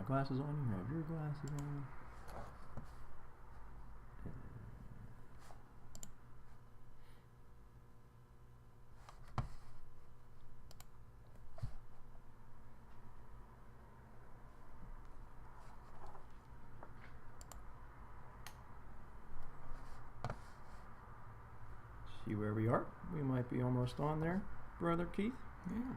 glasses on? You have your glasses on. See where we are. We might be almost on there, Brother Keith. Yeah.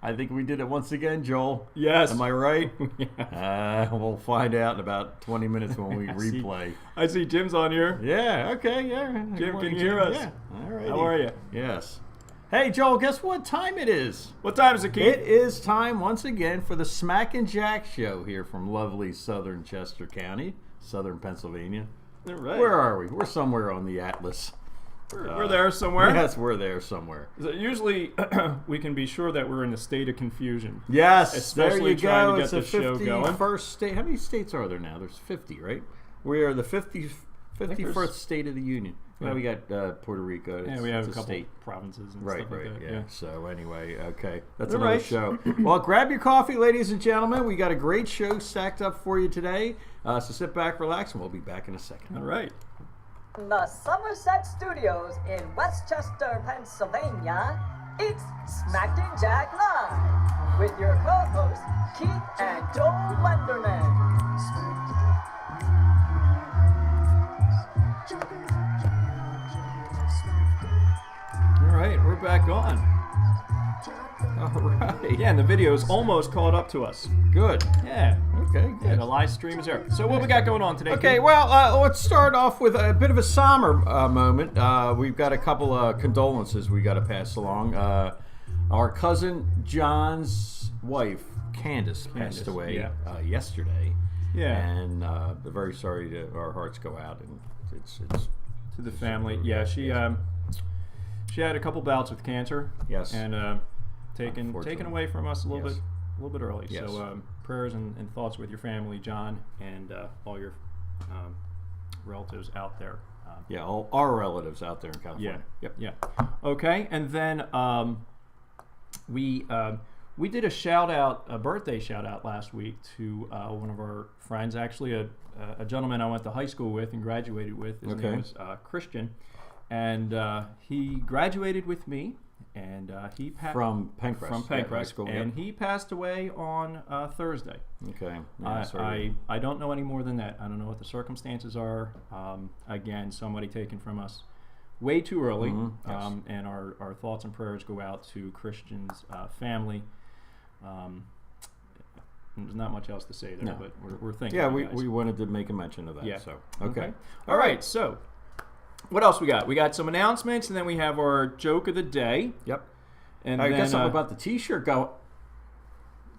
I think we did it once again, Joel. Yes. Am I right? Yeah. We'll find out in about 20 minutes when we replay. I see Jim's on here. Yeah, okay, yeah. Jim, can you hear us? Yeah, all right. How are you? Yes. Hey, Joel, guess what time it is? What time is it, Keith? It is time once again for the Smack and Jack show here from lovely southern Chester County, southern Pennsylvania. All right. Where are we? We're somewhere on the Atlas. We're there somewhere. Yes, we're there somewhere. So usually, we can be sure that we're in a state of confusion. Yes, Especially there you trying go. to get It's the the show going. 51st state. How many states are there now? There's 50, right? We are the 51st state of the union. Yeah. Well, we got Puerto Rico. Yeah, we have a couple state. provinces and Right, stuff right, like that. yeah. So anyway, okay, that's All another right. show. Well, grab your coffee, ladies and gentlemen. We got a great show stacked up for you today. So sit back, relax, and we'll be back in a second. All right. The Somerset Studios in Westchester, Pennsylvania, it's Smack and Jack Live with your co-hosts Keith and Joel Lenderman. All right, we're back on. All right. Yeah, and the video's almost caught up to us. Good. Yeah. Okay, Yeah, good. the live stream is there. So what we got going on today? Okay, Keith? well, let's start off with a bit of a somber moment. We've got a couple of condolences we got to pass along. Our cousin John's wife, Candace, passed away yesterday. Yeah. And very sorry to our hearts go out, and it's To the family. Yeah, she had a couple bouts with cancer. Yes. And taken Unfortunately. away from us a little Yes. bit early. Yes. So prayers and thoughts with your family, John, and all your relatives out there. yeah, all our relatives out there in California. Yeah. Yep. Yeah. Okay, and then we did a birthday shout out last week to one of our friends, actually a gentleman I went to high school with and graduated with. His name was Christian, and he graduated with me, and he passed From Pencrest. From Yeah, Pencrest, high school, and yep. he passed away on Thursday. Okay. Yeah, sorry. I don't know any more than that. I don't know what the circumstances are. Again, somebody taken from us way too early, Yes. and our thoughts and prayers go out to Christian's family. There's not much else to say there, No. but we're thinking. Yeah, of we, you guys. we wanted to make a mention of that. Yeah. So okay. All right. So, what else we got? We got some announcements, and then we have our joke of the day. Yep. And I then, guess something about the T-shirt go.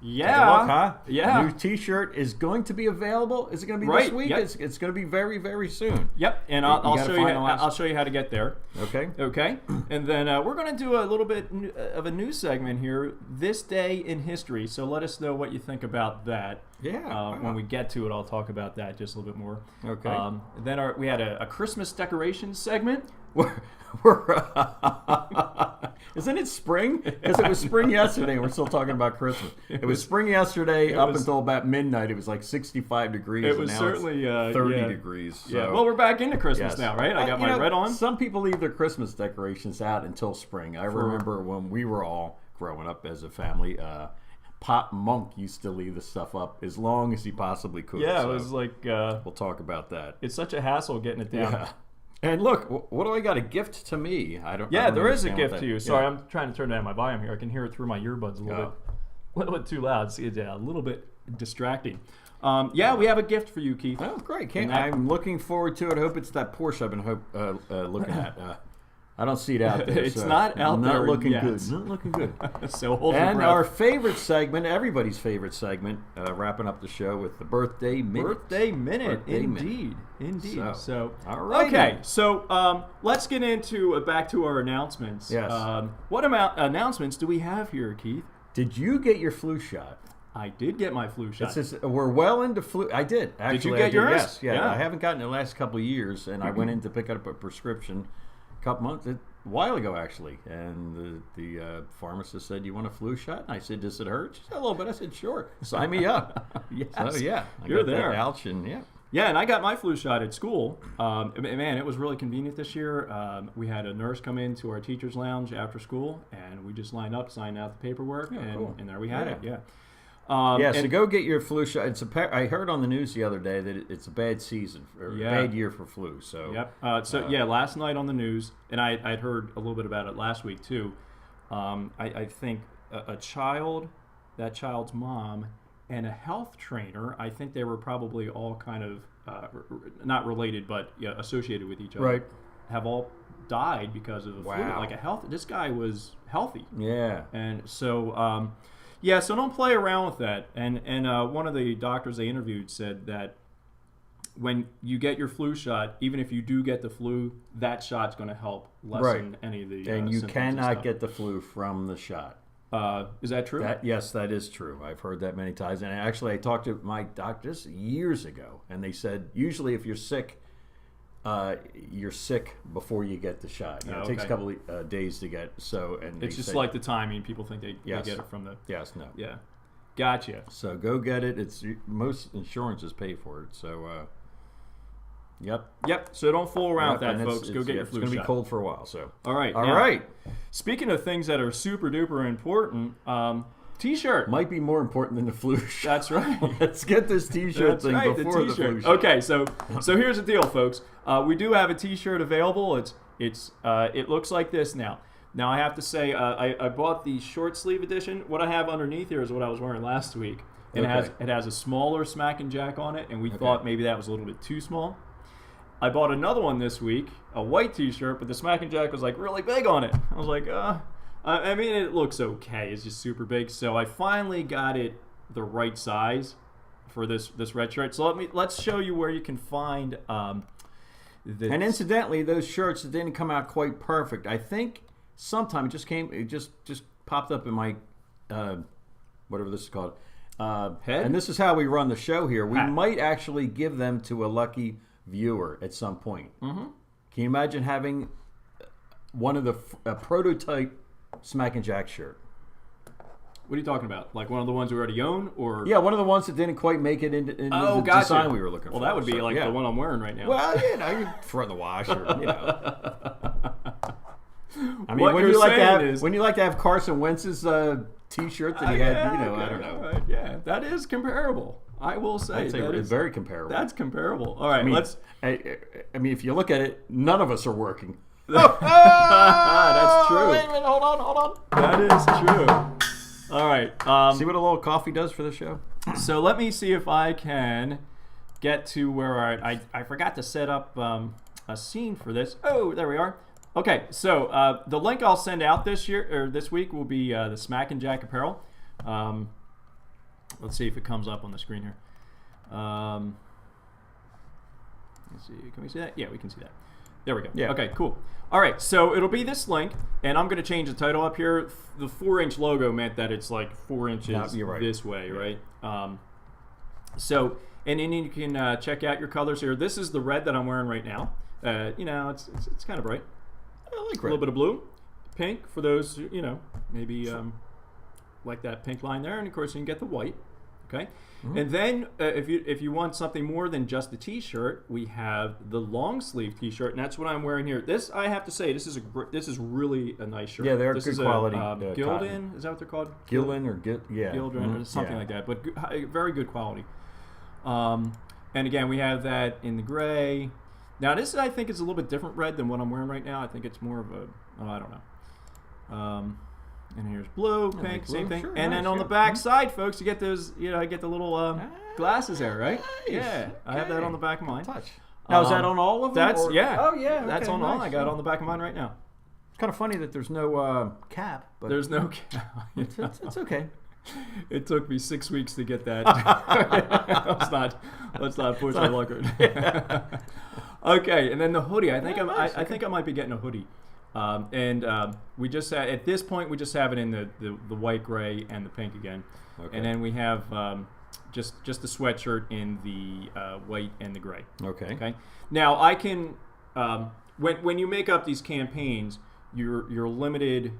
yeah, Take a look, huh? Yeah. New T-shirt is going to be available. Is it going to be Right, this week? yep. It's going to be very, very soon. Yep, and You I'll gotta show you. finalize. I'll show you how to get there. Okay. Okay, and then we're going to do a little bit of a news segment here. This day in history. So let us know what you think about that. Yeah. Wow. When we get to it, I'll talk about that just a little bit more. Okay. Then we had a Christmas decorations segment. Isn't it spring? Because it was spring yesterday. We're still talking about Christmas. It was spring yesterday up until about midnight. It was like 65 degrees. It was and now certainly it's 30 yeah. degrees. So. Yeah. Well, we're back into Christmas Yes. now, right? I got my red on. Some people leave their Christmas decorations out until spring. I remember when we were all growing up as a family, Pop Monk used to leave the stuff up as long as he possibly could. Yeah, so it was like we'll talk about that. it's such a hassle getting it down. Yeah. And look, what do I got? A gift to me? I don't. Yeah, there is a understand gift what to you. that- Sorry, yeah. I'm trying to turn down my volume here. I can hear it through my earbuds a little bit too loud. It's a little bit distracting. Yeah, we have a gift for you, Keith. Oh, great! And that- I'm looking forward to it. I hope it's that Porsche I've been looking at. I don't see it out there. It's so not out not there looking yet. good. Not looking good. So hold your And breath. our favorite segment, everybody's favorite segment, wrapping up the show with the birthday minute. Birthday minute, Birthday indeed, minute. indeed. So, all right. Okay, so let's get into back to our announcements. Yes. What announcements do we have here, Keith? Did you get your flu shot? I did get my flu shot. We're well into flu. I did. Actually, you get I did, yours? Yes. Yeah. Yeah. I haven't gotten it the last couple of years, and I went in to pick up a prescription a couple months, a while ago actually, and the pharmacist said, "You want a flu shot?" And I said, "Does it hurt?" She said, "A little bit." I said, "Sure, sign me up." Yes. So yeah, I You're got there. that ouch, and yeah. Yeah, and I got my flu shot at school. Man, it was really convenient this year. We had a nurse come into our teacher's lounge after school, and we just lined up, signed out the paperwork, cool. and there we had Yeah. it. Yeah. So go get your flu shot. I heard on the news the other day that it's a bad season, or a bad year for flu. So Yep. Last night on the news, and I'd heard a little bit about it last week too. I think a child, that child's mom, and a health trainer, I think they were probably all kind of not related, but associated with each other. Right. Have all died because of the flu. Wow. Like this guy was healthy. yeah. And so, so don't play around with that. And one of the doctors they interviewed said that when you get your flu shot, even if you do get the flu, that shot's going to help lessen any of the And you symptoms cannot stuff. get the flu from the shot. Is that true? Yes, that is true. I've heard that many times. And actually, I talked to my doctors years ago, and they said usually if you're sick before you get the shot. It takes a couple of days to get. So, and it's just like the timing. People think they get it from the. Yes, no. Yeah, gotcha. So go get it. It's most insurances pay for it. So, yep. So don't fool around with that, and folks. Go get your flu shot. It's going to be cold for a while. So. All right. All now, right. Speaking of things that are super duper important, T-shirt. Might be more important than the flu shot. That's right. Let's get this T-shirt That's thing right, before the flu shot. Okay, so here's the deal, folks. We do have a T-shirt available. It looks like this now. Now I have to say I bought the short sleeve edition. What I have underneath here is what I was wearing last week, and it has a smaller Smack and Jack on it, and we thought maybe that was a little bit too small. I bought another one this week, a white T-shirt, but the Smack and Jack was like really big on it. I was like, I mean, it looks okay. It's just super big. So I finally got it the right size for this red shirt. So let's show you where you can find. And incidentally, those shirts didn't come out quite perfect. I think sometime it just popped up in my whatever this is called head. And this is how we run the show here. We Hat. might actually give them to a lucky viewer at some point. Mm-hmm. Can you imagine having one of the prototype Smack and Jack shirt? What are you talking about? Like one of the ones we already own, or Yeah, one of the ones that didn't quite make it into the design we were looking for. Well, that would be So, like the one I'm wearing right now. Well, you throw it in the wash, or I mean, What when you're you like to saying have is- when you like to have Carson Wentz's T-shirt that he had, I don't know. Right, yeah, that is comparable. I will say I'd say that it's is very comparable. That's comparable. All right, I mean, let's. I mean, if you look at it, none of us are working. That's true. Wait a minute, hold on. That is true. All right. See what a little coffee does for the show? So let me see if I can get to where I forgot to set up a scene for this. Oh, there we are. Okay, so the link I'll send out this week will be the Smack and Jack apparel. Let's see if it comes up on the screen here. Let's see. Can we see that? Yeah, we can see that. There we go. Yeah. Okay, cool. All right, so it'll be this link, and I'm going to change the title up here. The 4-inch logo meant that it's like 4 inches you're right. this way, right? So, and then you can check out your colors here. This is the red that I'm wearing right now. It's kind of bright. I like A little bit of blue, pink for those maybe like that pink line there, and of course you can get the white Okay, and then if you want something more than just the T-shirt, we have the long sleeve T-shirt, and that's what I'm wearing here. This, I have to say, this is really a nice shirt. Yeah, they're this good is quality. Gildan, Cotton. is that what they're called? Gildan or Gildan or something like that, but very good quality. And again, we have that in the gray. Now this, I think, is a little bit different red than what I'm wearing right now. I think it's more of a, I don't know. And here's blue, pink, same thing. Sure, and then on the back side, folks, you get those, I get the little glasses there, right? Nice. Yeah, I have that on the back of mine. Touch. Now, is that on all of them? That's, yeah. Oh, yeah. That's okay, on all. nice. I got it on the back of mine right now. It's kind of funny that there's no cap. But There's no cap. it's okay. It took me 6 weeks to get that. let's not push our luck. Okay, and then the hoodie. I think I think I might be getting a hoodie. We just at this point we just have it in the white, gray, and the pink again, and then we have just the sweatshirt in the white and the gray. Okay. Okay. Now I can when you make up these campaigns, you're limited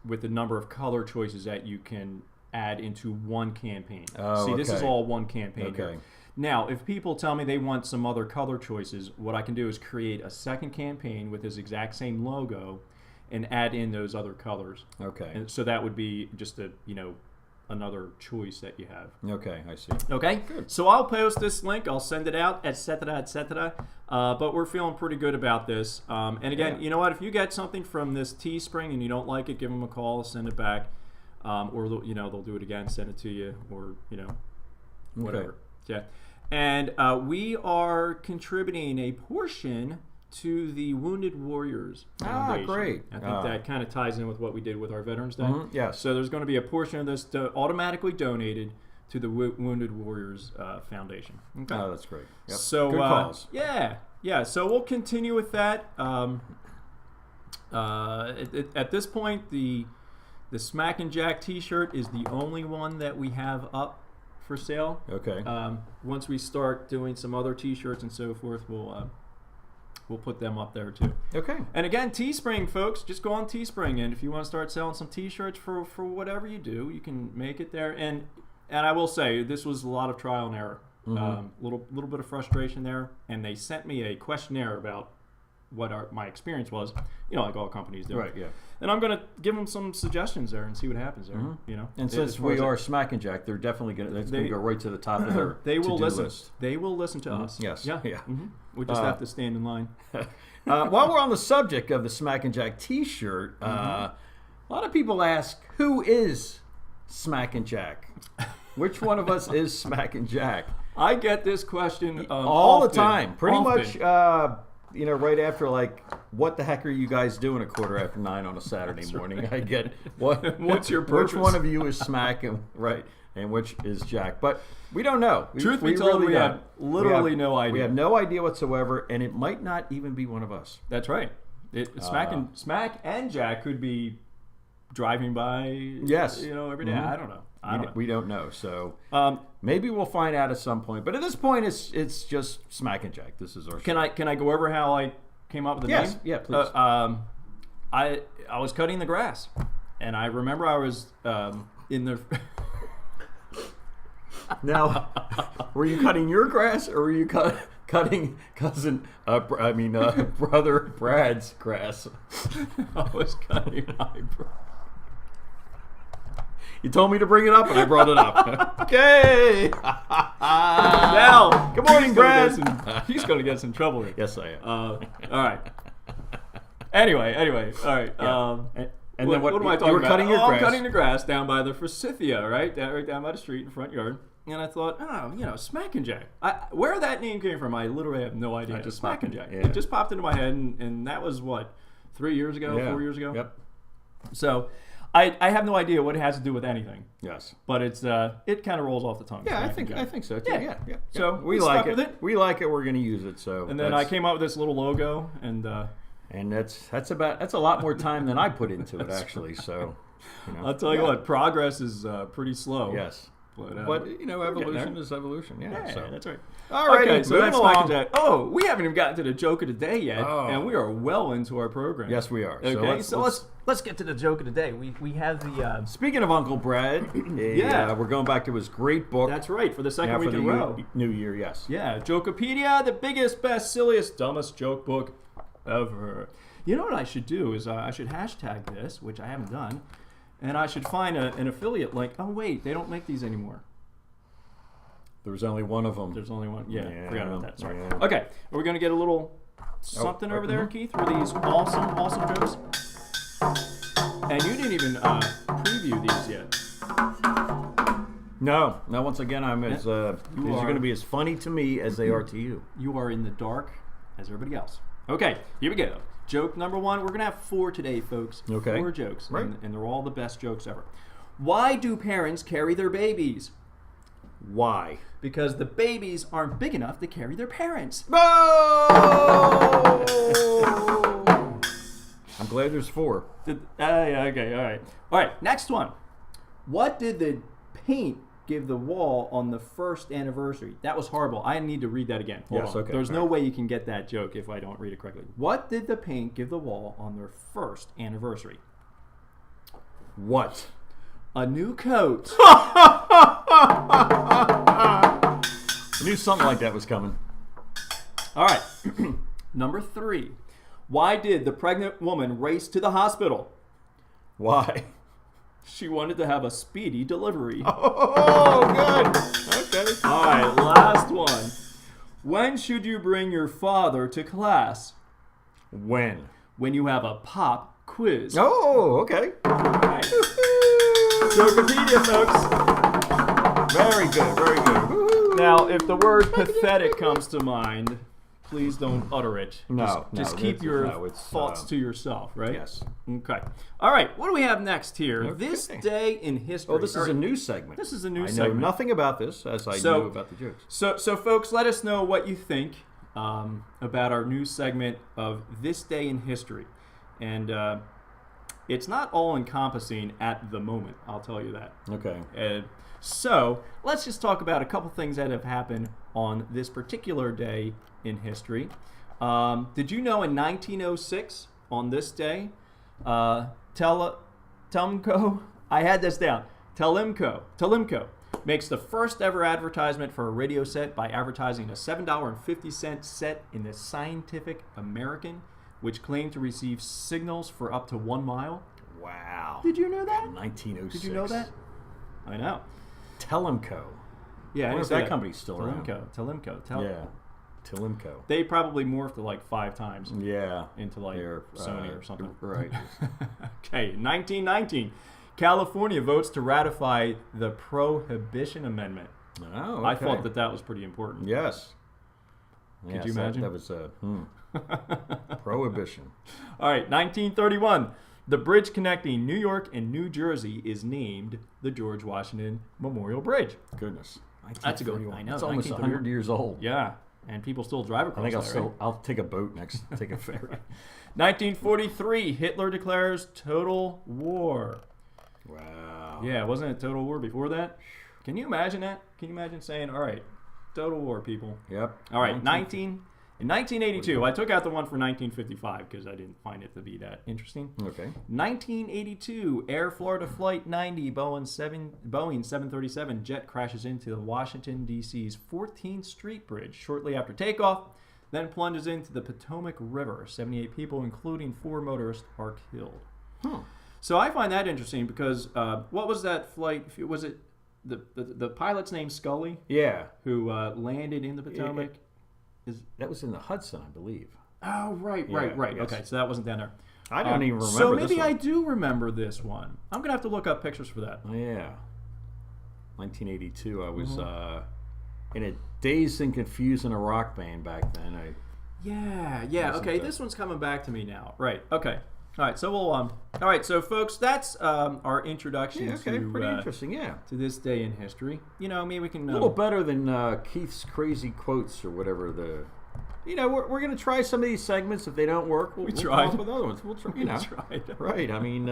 with the number of color choices that you can add into one campaign. Oh, See, this is okay. all one campaign. Okay. Here. Now, if people tell me they want some other color choices, what I can do is create a second campaign with this exact same logo and add in those other colors. Okay. And so that would be just another choice that you have. Okay, I see. Okay? Good. So I'll post this link. I'll send it out, etc., etc. But we're feeling pretty good about this. And again, you know what? If you get something from this Teespring and you don't like it, give them a call, send it back. Or, they'll do it again, send it to you, or, whatever. Okay. Yeah. And we are contributing a portion to the Wounded Warriors Foundation. Great. I think that kind of ties in with what we did with our Veterans Day. Yes. So there's going to be a portion of this automatically donated to the Wounded Warriors Foundation. Okay. Oh, that's great. Yep. So good cause. Yeah. So we'll continue with that. At this point, the Smack and Jack T-shirt is the only one that we have up for sale. Okay. Once we start doing some other T-shirts and so forth, we'll put them up there too. Okay. And again, Teespring, folks, just go on Teespring, and if you want to start selling some T-shirts for whatever you do, you can make it there. And I will say, this was a lot of trial and error, little bit of frustration there, and they sent me a questionnaire about what my experience was, like all companies do. Right, yeah. And I'm going to give them some suggestions there and see what happens there, And since we are Smack and Jack, they're definitely going to go right to the top of their to-do list. They will listen to us. Yes. Yeah. Mm-hmm. We just have to stand in line. While we're on the subject of the Smack and Jack T-shirt, a lot of people ask, who is Smack and Jack? Which one of us is Smack and Jack? I get this question all often, the time. Pretty often. much, right after, what the heck are you guys doing at 9:15 on a Saturday morning? Right. I get, what's your purpose? Which one of you is Smack and which is Jack? But we don't know. Truth be told, really we have literally no idea. We have no idea whatsoever, and it might not even be one of us. That's right. Smack and Jack could be driving by. Yes. Every day. I don't know. We don't know. So maybe we'll find out at some point. But at this point, it's just Smack and Jack. This is our show. Can I go over how I came up with the name? Yeah, please. I was cutting the grass, and I remember I was in the. Now, were you cutting your grass, or were you cutting brother Brad's grass? I was cutting my brother. You told me to bring it up, and I brought it up. Okay. Now, good morning, Brad. He's going to get some trouble here. Yes, I am. All right. Anyway, all right. Yeah. And what then what am I talking you were about? cutting your grass. I'm cutting the grass down by the Forsythia, right down by the street in the front yard. And I thought, Smack and Jack. Where that name came from, I literally have no idea. Just Smack and Jack. Yeah. It just popped into my head, and that was what, 3 years ago, 4 years ago. Yep. So, I have no idea what it has to do with anything. Yes. But it kind of rolls off the tongue. Yeah, I think so too. Yeah. So we like it. We like it. We're going to use it. So. And then I came up with this little logo, and that's a lot more time than I put into it actually. So. I'll tell you what, progress is pretty slow. Yes. But you know, we're getting evolution there. is evolution. Yeah, Yeah, so. that's right. All right, Okay, so moving that's along. Smack and Jack. Oh, we haven't even gotten to the joke of the day yet, Oh. and we are well into our program. Yes, we are. Okay, so let's get to the joke of the day. We have the. Speaking of Uncle Brad, Yeah. we're going back to his great book. That's right, for the second now week for in the a row. New Year, yes. Yeah, Jokepedia, the biggest, best, silliest, dumbest joke book ever. You know what I should do is I should hashtag this, which I haven't done, and I should find an affiliate link. Oh wait, they don't make these anymore. There's only one of them. There's only one. Yeah, forgot about that. Sorry. yeah. Okay, are we gonna get a little something over there, Keith, for these awesome jokes? And you didn't even preview these yet. No. Once again, I'm as these are are- going to be as funny to me as they are to you. You are in the dark as everybody else. Okay, here we go. Joke number one. We're gonna have 4 today, folks. Okay. 4 jokes, Right. and they're all the best jokes ever. Why do parents carry their babies? Why? Because the babies aren't big enough to carry their parents. Oh! I'm glad there's 4. Yeah, okay, all right. All right, next one. What did the paint give the wall on the first anniversary? That was horrible. I need to read that again. Hold Yes, on. okay. There's no way you can get that joke if I don't read it correctly. What did the paint give the wall on their first anniversary? What? A new coat. I knew something like that was coming. All right. Number 3. Why did the pregnant woman race to the hospital? Why? She wanted to have a speedy delivery. Oh, good. Okay. All right, last one. When should you bring your father to class? When? When you have a pop quiz. Oh, okay. Right. Jokepedia, folks. Very good. Very good. Woo-hoo. Now, if the word pathetic comes to mind, please don't utter it. No, just no, keep it's- your no, it's, thoughts to yourself, right? Yes. Okay. All right. What do we have next here? Okay. This day in history. Oh, this is All a right. new segment. This is a new I know segment. nothing about this, as I So- knew about the jokes. So, folks, let us know what you think about our new segment of This Day in History. And it's not all-encompassing at the moment, I'll tell you that. Okay. So, let's just talk about a couple things that have happened on this particular day in history. Did you know in 1906, on this day, Telemco, I had this down, Telemco makes the first ever advertisement for a radio set by advertising a $7.50 set in the Scientific American, which claimed to receive signals for up to 1 mile. Wow. Did you know that? 1906. Did you know that? I know. Telemco. Yeah, I wonder I if that company's still around. Telemco. Yeah. Telemco. They probably morphed it like 5 times Yeah. into like They're, Sony or something. Right. Okay, 1919. California votes to ratify the Prohibition Amendment. Oh, okay. I thought that was pretty important. Yes. Could you imagine? That was prohibition. All right, 1931. The bridge connecting New York and New Jersey is named the George Washington Memorial Bridge. Goodness. That's a good one. I know. It's almost 100 years old. Yeah, and people still drive I across think that, right? I'll take a boat next. Take a ferry. 1943. Hitler declares total war. Wow. Yeah, wasn't it total war before that? Can you imagine that? Can you imagine saying, all right, total war, people? Yep. All right, in 1982, I took out the one for 1955 because I didn't find it to be that interesting. Okay. 1982, Air Florida Flight 90 Boeing 737 jet crashes into the Washington, D.C.'s 14th Street Bridge shortly after takeoff, then plunges into the Potomac River. 78 people, including 4 motorists, are killed. So I find that interesting because what was that flight? Was it the pilot's name Scully? Yeah. Who landed in the Potomac? That was in the Hudson, I believe. Oh, right. Yes. Okay, so that wasn't down there. I don't even remember So this maybe one. I do remember this one. I'm going to have to look up pictures for that. Oh, yeah. 1982. I was in a dazed and confused in a rock band back then. Yeah. Okay, this one's coming back to me now. Right. Okay. All right. So we'll all right. So folks, that's our introduction Yeah, okay, to pretty interesting, yeah. to this day in history. You know, maybe we can A little better than Keith's crazy quotes or whatever the... You know, we're going to try some of these segments. If they don't work, we'll tried. come up with other ones. We'll try, you know. tried. Right. I mean,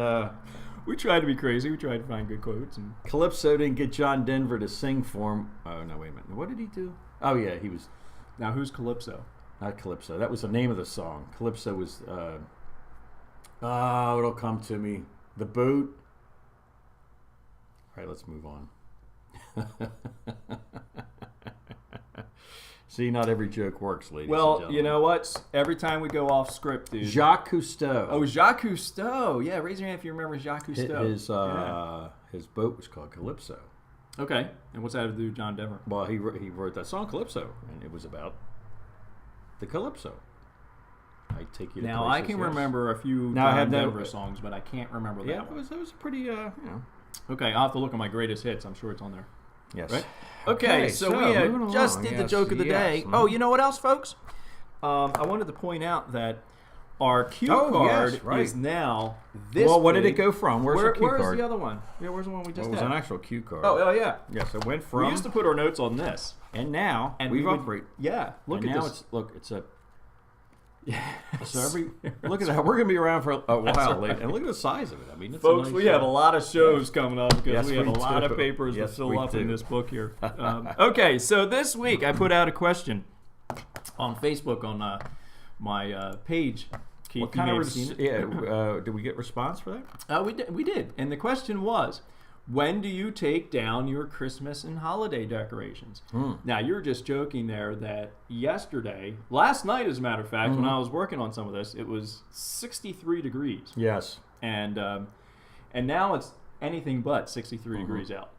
We tried to be crazy. We tried to find good quotes. And Calypso didn't get John Denver to sing for him. Oh, no, wait a minute. What did he do? Oh, yeah, he was... now, who's Calypso? Not Calypso. That was the name of the song. Calypso was... oh, it'll come to me. The Boot. All right, let's move on. See, not every joke works, ladies and Well, gentlemen. you know what? Every time we go off script, dude. Jacques Cousteau. Oh, Jacques Cousteau. Yeah, raise your hand if you remember Jacques Cousteau. His boat was called Calypso. Okay. And what's that have to do with John Denver? Well, he wrote that song Calypso, and it was about the Calypso. I take you to Now, places, I can yes. remember a few Now, I John have no- Denver songs, but I can't remember Yeah, that it one. was a pretty, you know. Okay, I'll have to look at my greatest hits. I'm sure it's on there. Yes. Right? Okay, so we moving just along. did the Yes, joke of the yes. day. Mhm. Oh, you know what else, folks? I wanted to point out that our cue Oh, card yes, right. is now this Well, what did big. it go from? Where's the cue Where's card? the other one? Yeah, where's the one we just It was had? an actual cue card. Oh, yeah. Yes, it went We from... used to put our notes on this. and now, And we've we would- upgraded. Yeah, look And at now this. it's a... So look at that. We're going to be around for a while later. And look at the size of it. I mean, it's Folks, a nice we have a lot of shows coming up because Yes, we have we a lot do. of papers Yes, to fill we up in do. this book here. Okay, so this week I put out a question on Facebook on my page. Keith, What kind you may of have seen it. did we get response for that? We did, and the question was, when do you take down your Christmas and holiday decorations? Now, you're just joking there that last night, as a matter of fact, when I was working on some of this, it was 63 degrees. Yes. And now it's anything but 63 degrees out.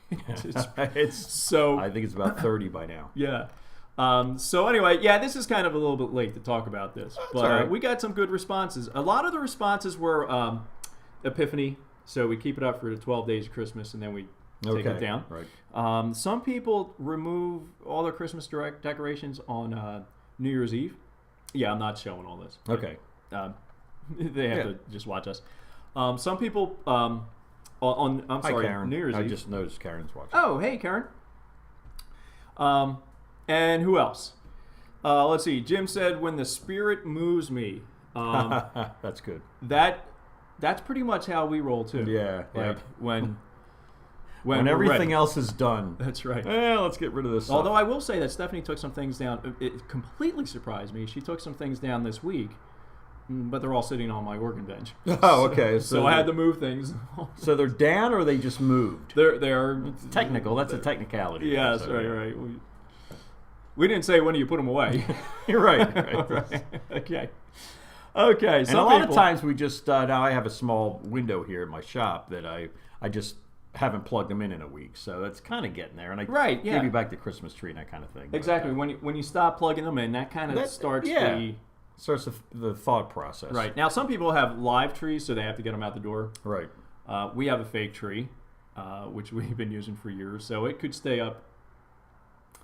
It's So, I think it's about 30 by now. yeah. So anyway, yeah, this is kind of a little bit late to talk about this, but all right. we got some good responses. A lot of the responses were Epiphany, so we keep it up for the 12 days of Christmas, and then we take it down. Right. Some people remove all their Christmas decorations on New Year's Eve. Yeah, I'm not showing all this. Okay. They have to just watch us. Some people I'm Hi, sorry, Karen. New Year's I Eve. just noticed Karen's watching. Oh, hey, Karen. And who else? Let's see. Jim said, "When the spirit moves me." That's good. That's pretty much how we roll too. Yeah. Like when When we're everything ready. else is done. That's right. Let's get rid of this stuff. Although I will say that Stephanie took some things down. It completely surprised me. She took some things down this week, but they're all sitting on my organ bench. Oh, okay. So I had to move things. So they're down, or they just moved? They're Technical. That's a technicality. Yes, So, right. We didn't say when do you put them away. You're right. Right. Okay. And Some a lot people, of times we just now I have a small window here in my shop that I just haven't plugged them in a week, so it's kind of getting there. And I Right, yeah. give you back the Christmas tree and that kind of thing. But, exactly. When you stop plugging them in, that kind of That- starts yeah. the starts the thought process. right. Now some people have live trees, so they have to get them out the door. Right. We have a fake tree, which we've been using for years, so it could stay up.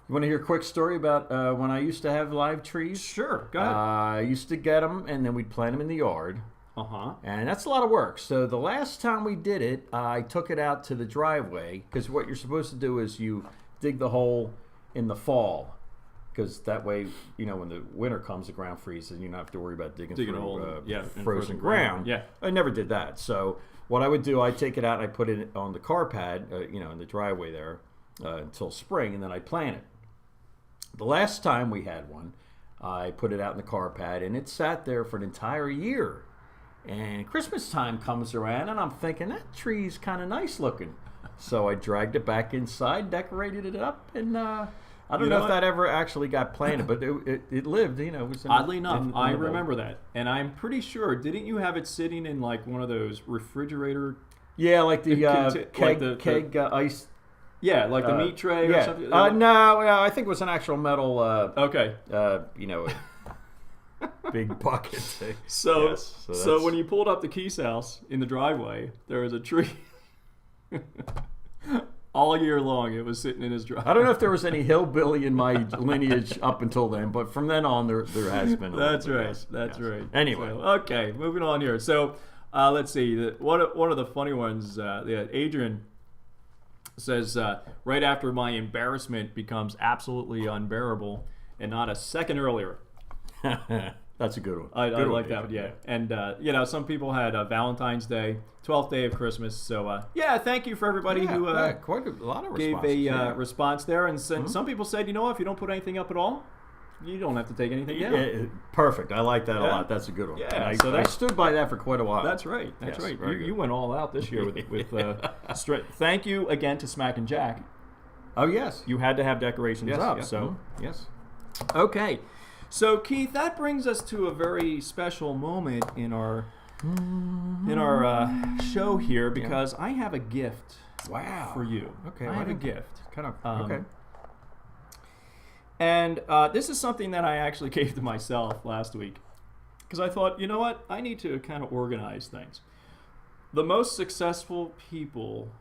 You want to hear a quick story about when I used to have live trees? Sure. Go ahead. I used to get them, and then we'd plant them in the yard. Uh-huh. And that's a lot of work. So the last time we did it, I took it out to the driveway, because what you're supposed to do is you dig the hole in the fall, because that way, when the winter comes, the ground freezes, and you don't have to worry about digging Digging a through hole, in frozen frozen ground. ground. Yeah. I never did that. So what I would do, I'd take it out and I'd put it on the car pad, in the driveway there until spring, and then I'd plant it. The last time we had one, I put it out in the car pad, and it sat there for an entire year. And Christmas time comes around, and I'm thinking, that tree's kind of nice looking. So I dragged it back inside, decorated it up, and I don't know if that ever actually got planted, but it lived, it was Oddly enough, in I the bowl. remember that, and I'm pretty sure. Didn't you have it sitting in like one of those refrigerator? Yeah, like the Like keg ice. Yeah, like the meat tray or Yeah. something. No, I think it was an actual metal, Okay. big bucket thing. So, Yes, so so that's- when you pulled up the Keith's house in the driveway, there was a tree. All year long, it was sitting in his driveway. I don't know if there was any hillbilly in my lineage up until then, but from then on, there has been. That's bit, right. yes, That's yes. right. Anyway, So, okay, moving on here. So, let's see. One of the funny ones. Adrian says right after my embarrassment becomes absolutely unbearable, and not a second earlier. That's a good one. I Good like that one, yeah. And, you know, some people had Valentine's Day, 12th day of Christmas. So, yeah, thank you for everybody who quite a lot of gave responses, a response there. And some people said, you know what, if you don't put anything up at all, you don't have to take anything down. Yeah, perfect. I like that a lot. That's a good one. Yeah, and so I stood by that for quite a while. That's right. That's Yes, right. You went all out this year with straight. Thank you again to Smack and Jack. Oh, yes. You had to have decorations up. Yes. So Yes. okay. So Keith, that brings us to a very special moment in our show here because I have a gift. Wow. For you. Okay. I have a gift. Kind of. Okay. And this is something that I actually gave to myself last week because I thought, you know what, I need to kind of organize things. The most successful people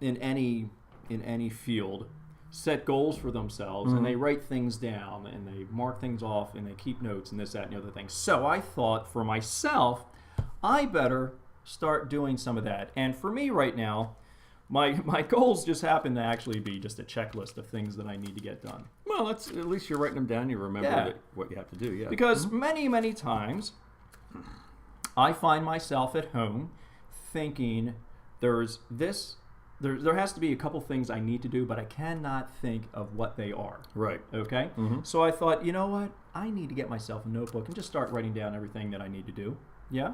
in any field set goals for themselves and they write things down and they mark things off and they keep notes and this, that, and the other thing. So I thought for myself, I better start doing some of that. And for me right now, my goals just happen to actually be just a checklist of things that I need to get done. Well, that's at least you're writing them down. You remember what you have to do. Yeah. Because many times I find myself at home thinking there has to be a couple things I need to do, but I cannot think of what they are. Right. Okay? So I thought, you know what? I need to get myself a notebook and just start writing down everything that I need to do. Yeah?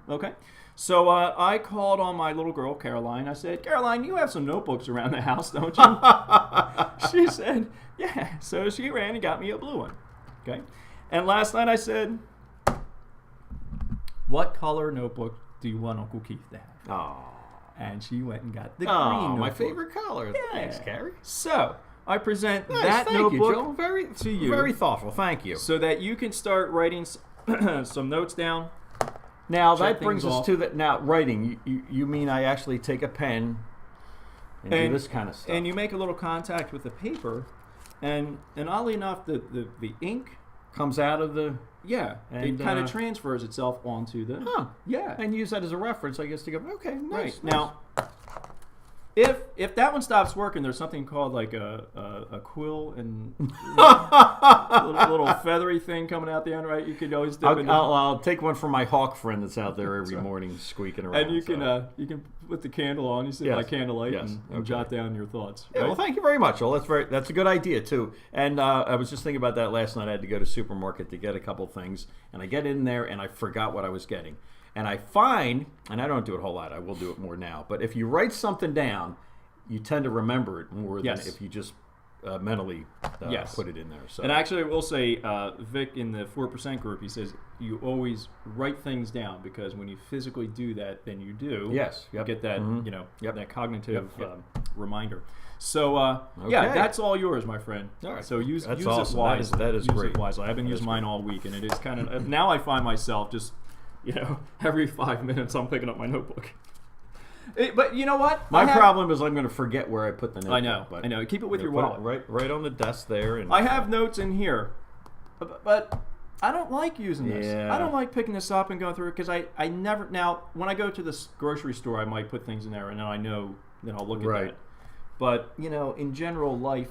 Okay. So I called on my little girl, Caroline. I said, Caroline, you have some notebooks around the house, don't you? She said, yeah. So she ran and got me a blue one. Okay. And last night I said, what color notebook do you want Uncle Keith to have? Oh. And she went and got the green Oh, my notebook. favorite color. Yeah. Thanks, Carrie. So I present Nice, that thank notebook you, Joel. to you. Very thoughtful. Thank you. So that you can start writing some notes down. Now Check that brings things us off. to the now writing. You mean I actually take a pen and do this kind of stuff? And you make a little contact with the paper, and oddly enough, the ink comes out of the and it kind of transfers itself onto the and use that as a reference, I guess, to go. Okay, nice. right nice. now. If that one stops working, there's something called like a quill and little feathery thing coming out the end, right? You could always dip into. I'll take one from my hawk friend that's out there every morning squeaking around. And you can put the candle on. You sit by candlelight and jot down your thoughts. Yeah, right? well, thank you very much. Well, that's a good idea too. And I was just thinking about that last night. I had to go to the supermarket to get a couple things, and I get in there and I forgot what I was getting. And I find, and I don't do it a whole lot. I will do it more now. But if you write something down, you tend to remember it more than if you just mentally put it in there. So. And actually, I will say, Vic in the 4% group, he says you always write things down because when you physically do that, then you do. Yes. You get that, that cognitive reminder. So, Okay. that's all yours, my friend. All right. So use That's it awesome. wisely. That is use great. It wisely. I've been using mine all week, and it is kind of now I find myself just, every 5 minutes I'm picking up my notebook. But you know what? My problem is I'm going to forget where I put the notebook. I know. Keep it with your put wallet. it right on the desk there. And I have notes in here, but I don't like using this. Yeah. I don't like picking this up and going through it because I never. Now, when I go to the grocery store, I might put things in there, and then I know then I'll look at that. But in general life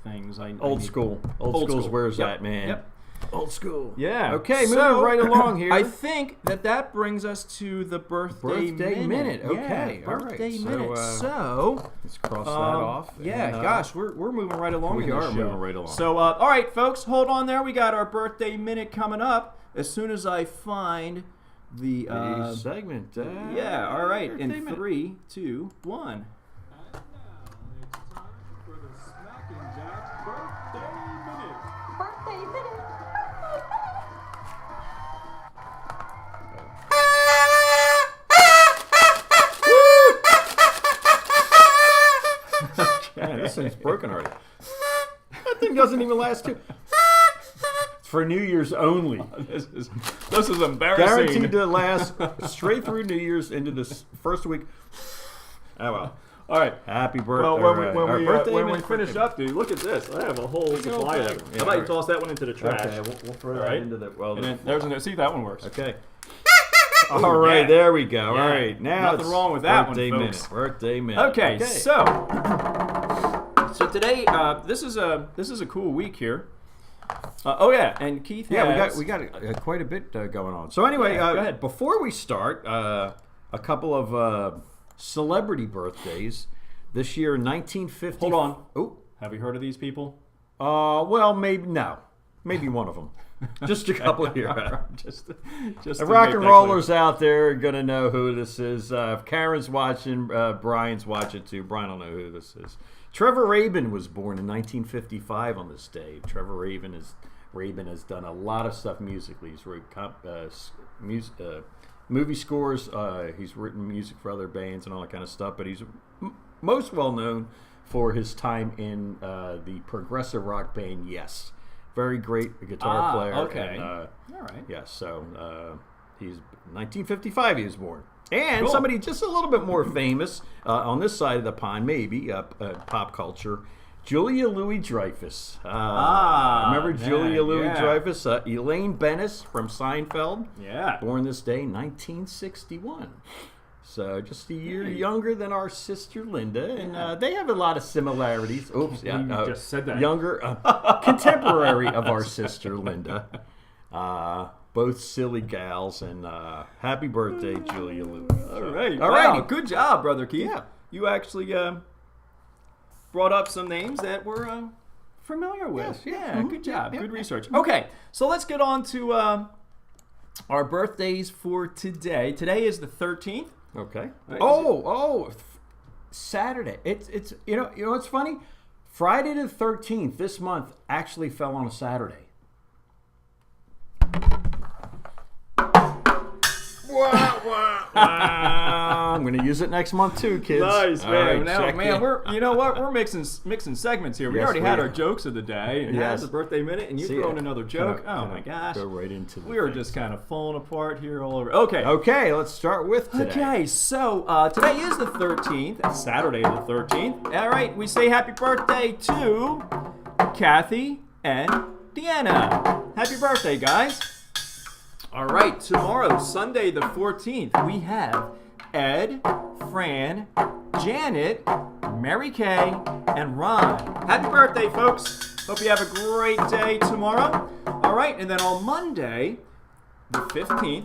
things, old school's where's that, man? Yep. Old school. Yeah. Okay, moving right along here. I think that brings us to the birthday minute. Okay, yeah, all right. Birthday minute. So let's cross that off. Yeah, gosh, we're moving right along. We in this are show. moving right along. So, all right, folks, hold on there. We got our birthday minute coming up. As soon as I find the segment. yeah. All right. In 3, 2, 1. Birthday minute. Man, this thing's broken already. That thing doesn't even last too. It's for New Year's only. This is embarrassing. Guaranteed to last straight through New Year's into this first week. Oh well. All right. Happy birthday! Well, when we finish up, dude, look at this. I have a whole supply of them. Yeah, How about you toss that one into the trash? Okay, we'll throw that Right. into the well. And then there's see if that one works. Okay. All right, yeah. there we go. Yeah. All right, now Nothing it's wrong with that birthday one, minute. folks. Birthday minute. Okay, so today this is a cool week here. Oh yeah, and Keith. Yeah, we got quite a bit going on. So anyway, go ahead. Before we start, a couple of celebrity birthdays this year in 1950. Hold on. Oh, Have you heard of these people? well, maybe one of them. Just a couple here. just The rock and rollers out there are gonna know who this is. If Karen's watching, Brian's watching too. Brian will know who this is. Trevor Rabin was born in 1955 on this day. Trevor Rabin has done a lot of stuff musically. He's wrote movie scores. He's written music for other bands and all that kind of stuff. But he's most well known for his time in the progressive rock band Yes. Very great guitar player. Okay. And, All right. yes. So he's 1955. He was born. And Cool. somebody just a little bit more famous on this side of the pond, maybe pop culture. Julia Louis-Dreyfus. Remember Julia Louis-Dreyfus? Elaine Bennis from Seinfeld. Yeah. Born this day, 1961. So just a year younger than our sister Linda, and they have a lot of similarities. Oops, yeah, You just said that. Younger, contemporary of our sister Linda. Both silly gals, and happy birthday, Julia Louis. All right. All Wow. righty. Good job, Brother Keith. Yeah. You actually brought up some names that we're familiar with. Yes, yeah. Yeah. Mhm. Good job. Yeah, Good yeah. research. Okay. So let's get on to our birthdays for today. Today is the 13th. Okay. Right. Saturday. It's you know what's funny? Friday the 13th this month actually fell on a Saturday. I'm going to use it next month too, kids. Nice, All man. right, Now, check man, in. we're mixing segments here. We Yes, already we had are. our jokes of the day, and Yes. that's the birthday minute, and you See, thrown another joke. Can I- Oh can my I gosh, Go right into the we were thing. just kind of falling apart here all over. Okay. Okay, let's start with today. Okay, so today is the 13th. It's Saturday the 13th. All right, we say happy birthday to Kathy and Deanna. Happy birthday, guys. All right, tomorrow, Sunday the 14th, we have Ed, Fran, Janet, Mary Kay, and Ron. Happy birthday, folks. Hope you have a great day tomorrow. All right, and then on Monday, the 15th,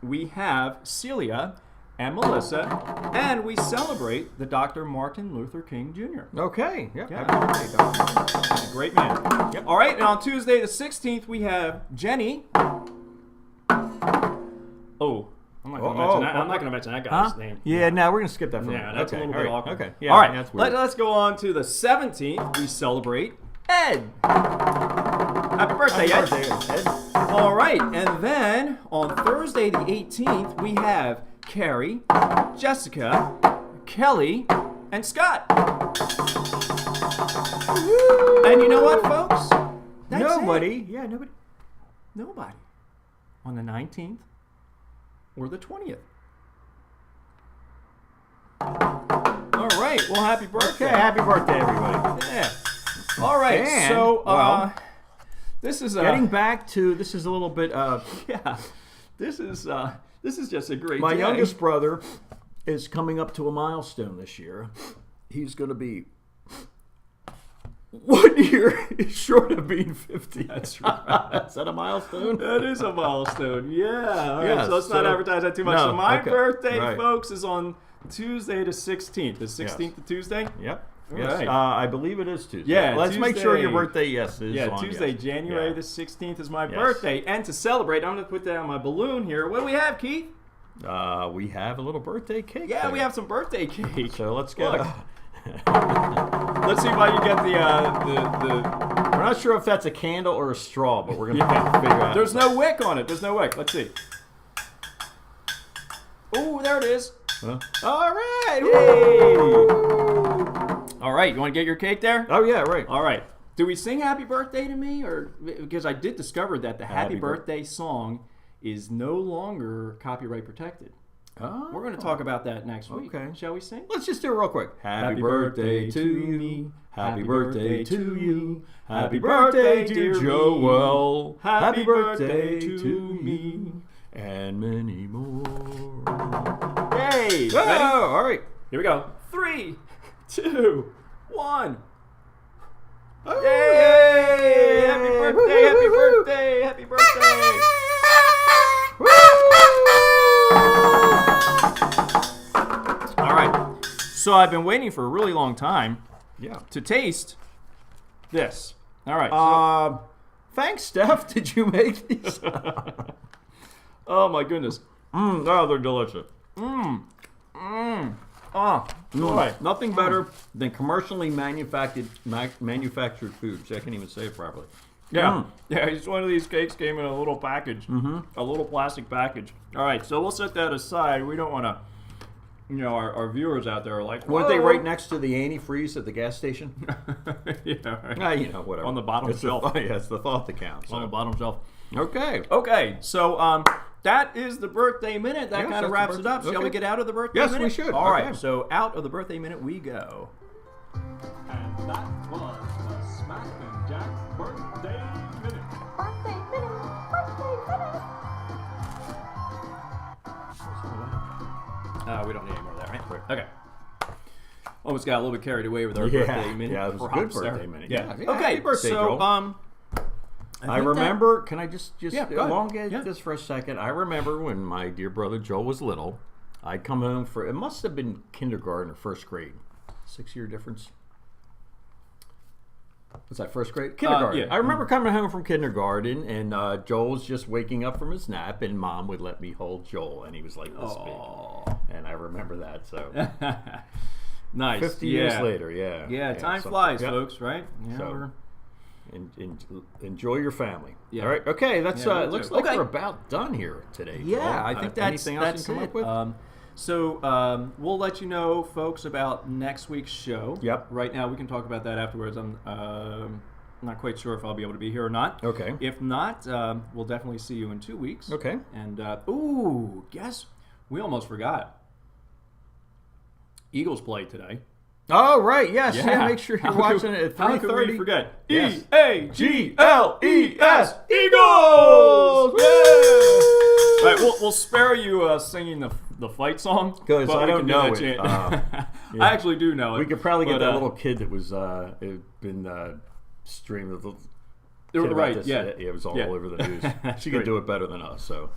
we have Celia and Melissa, and we celebrate the Dr. Martin Luther King Jr. Okay. Yep. Yeah. Happy birthday, Doctor. He's a great man. Yep. All right, and on Tuesday the 16th, we have Jenny. Oh, I'm not going to mention that guy's name. Yeah, no, we're going to skip that for Yeah, now. that's Okay, a little all bit right, awkward. Okay. Yeah, All right, that's weird. let's go on to the 17th. We celebrate Ed. Happy birthday, Ed. Ed. All right, and then on Thursday the 18th, we have Carrie, Jessica, Kelly, and Scott. And you know what, folks? That's Nobody. it. Yeah, nobody. Nobody. On the 19th or the 20th. All right, well, happy birthday. Okay, happy birthday, everybody. Yeah. All right, And, so well, this is Getting back to this is a little bit. yeah, this is just a great My day. youngest brother is coming up to a milestone this year. He's going to be 1 year short of being 50. That's right. Is that a milestone? That is a milestone. Yeah. All right, Yeah, so let's not so- advertise that too much. No, So my okay, birthday, right. folks, is on Tuesday the 16th. Is 16th the Tuesday? Yep. All Yes. right. I believe it is Tuesday. Yeah, Let's make sure your Tuesday. birthday, yes, is Yeah, on, Tuesday, yes. January Yeah. the 16th is my Yes. birthday. And to celebrate, I'm going to put that on my balloon here. What do we have, Keith? We have a little birthday cake. Yeah, there. we have some birthday cake. So let's get. Look. Let's see if I can get the We're not sure if that's a candle or a straw, but we're gonna Yeah. figure out. There's no wick on it. There's no wick. Let's see. Oh, there it is. Huh? All right. Yay! Woo! All right, you want to get your cake there? Oh yeah, right. All right. Do we sing happy birthday to me? Or because I did discover that the happy Happy bir- birthday song is no longer copyright protected. Oh. We're going to talk about that next week. Okay. Shall we sing? Let's just do it real quick. Happy birthday to you. Happy birthday to you. Happy birthday, dear Joel. Happy birthday to me. And many more. Yay! Oh, Ready? all right. Here we go. 3, 2, 1. Oh, Yay! Hey, happy birthday, happy birthday, happy birthday. All right. So I've been waiting for a really long time to taste this. All right. Thanks, Steph. Did you make these? Oh my goodness. Oh, they're delicious. Boy. Nothing better than commercially manufactured foods. I can't even say it properly. Yeah. Yeah, each one of these cakes came in a little package, a little plastic package. All right, so we'll set that aside. We don't want to, our viewers out there are like, weren't they right next to the antifreeze at the gas station? Yeah, right. Whatever. On the bottom shelf. It's the thought that counts. On the bottom shelf. Okay. So that is the birthday minute. That kind of wraps it up. Shall we get out of the birthday minute? Yes, we should. All right, so out of the birthday minute we go. And that was the Smack and Jack Birthday Minute. Birthday minute, birthday minute. We don't need any more of that, right? Okay. Almost got a little bit carried away with our birthday minute. Yeah, it was a good birthday minute. Yeah. Okay, Okay. happy birthday, So Joel. I remember, can I just go ahead. elongate this for a second? I remember when my dear brother Joel was little, I'd come home it must have been kindergarten or first grade. 6-year difference. Was that first grade? Kindergarten. Yeah. I remember coming home from kindergarten, and Joel was just waking up from his nap, and Mom would let me hold Joel, and he was like this big. And I remember that, so. Nice. 50 years later, Yeah, time flies, folks, right? Yeah, So, enjoy your family. Yeah. All right. Okay. That's Yeah, we'll looks do. like Okay. we're about done here today. Yeah, Joel. I think that's anything else you can it. come up with? So we'll let you know, folks, about next week's show. Yep. Right now, we can talk about that afterwards. I'm not quite sure if I'll be able to be here or not. Okay. If not, we'll definitely see you in 2 weeks. Okay. And guess we almost forgot. Eagles play today. Oh, right. Yes. Yeah. Make sure you're How watching it at How could 3:30. we forget? Yes. EAGLES Eagles! Yeah! Right, we'll spare you singing the fight song. Because but I we don't can do know that it. chant. I actually do know it. We could probably get but, that little kid that was been streamed. Right, this. yeah. It was all Yeah. over the news. She Great. could do it better than us. So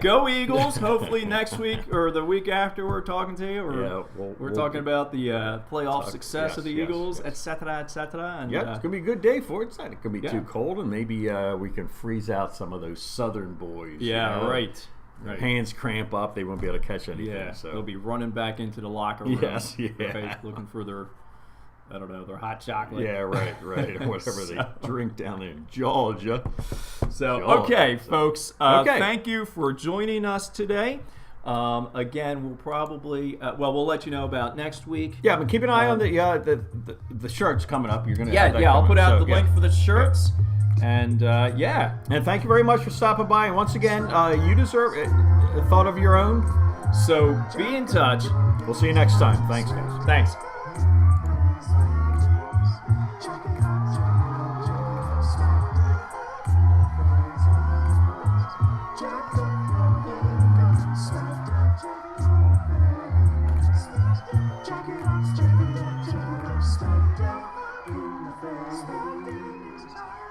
go Eagles. Hopefully next week or the week after we're talking to you. Or we're talking about the playoff success of the Eagles, etc., etc. And yeah, it's gonna be a good day for it. It's not gonna be Yeah. too cold, and maybe we can freeze out some of those Southern boys. yeah, you know? right. Hands cramp up; they won't be able to catch anything. Yeah, so they'll be running back into the locker room. Yes, yeah. Right, looking for their hot chocolate. yeah, right, or whatever they drink down there in Georgia. So, Georgia. okay, folks. Okay. Thank you for joining us today. Again, we'll probably we'll let you know about next week. Yeah, but keep an eye on the shirts coming up. You're gonna have that I'll coming, put out so, the link for the shirts. And And thank you very much for stopping by. And once again, you deserve a thought of your own. So be in touch. We'll see you next time. Thanks, guys. Thanks.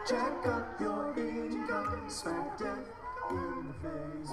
Jack up your income, smack down in the face.